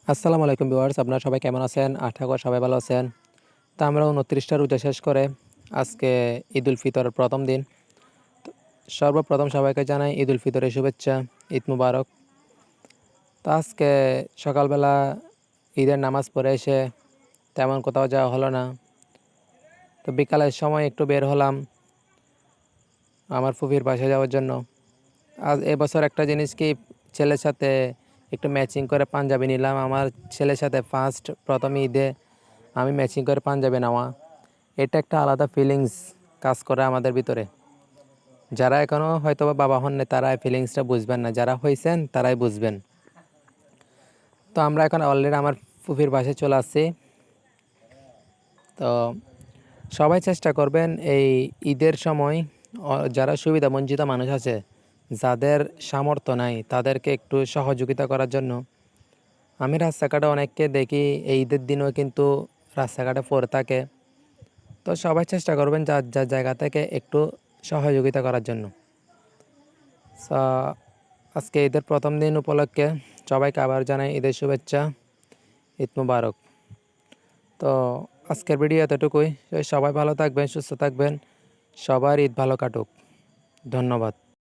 আসসালামু আলাইকুম ভিউয়ার্স, আপনারা সবাই কেমন আছেন? আশা করি সবাই ভালো আছেন। তো আমরা ২৯টা রোজা শেষ করে আজকে ঈদুল ফিতরের প্রথম দিন। সর্বপ্রথম সবাইকে জানাই ঈদুল ফিতরের শুভেচ্ছা, ঈদ মুবারক। তো আজকে সকালবেলা ঈদের নামাজ পড়ে এসে তেমন কোথাও যাওয়া হলো না। তো বিকালের সময় একটু বের হলাম আমার ফুফির বাসায় যাওয়ার জন্য। আজ এবছর একটা জিনিস কি, ছেলের সাথে একটু ম্যাচিং করে পাঞ্জাবি নিলাম। আমার ছেলের সাথে প্রথম ঈদে আমি ম্যাচিং করে পাঞ্জাবি নেওয়া, এটা একটা আলাদা ফিলিংস কাজ করে আমাদের ভিতরে। যারা এখনও হয়তোবা বাবা হননি তারা এই ফিলিংসটা বুঝবেন না, যারা হয়েছেন তারাই বুঝবেন। তো আমরা এখন অলরেডি আমার ফুফির বাসায় চলে আসছি। তো সবাই চেষ্টা করবেন এই ঈদের সময় যারা সুবিধাবঞ্চিত মানুষ আছে, যাদের সামর্থ্য নাই, তাদেরকে একটু সহযোগিতা করার জন্য। আমি রাস্তাঘাটে অনেককে দেখি এই ঈদের দিনও কিন্তু রাস্তাঘাটে পড়ে থাকে। তো সবাই চেষ্টা করবেন যার যার জায়গা থেকে একটু সহযোগিতা করার জন্য। সো আজকে ঈদের প্রথম দিন উপলক্ষে সবাইকে আবার জানাই ঈদের শুভেচ্ছা, ঈদ মুবারক। তো আজকের ভিডিও এতটুকুই। সবাই ভালো থাকবেন, সুস্থ থাকবেন। সবার ঈদ ভালো কাটুক। ধন্যবাদ।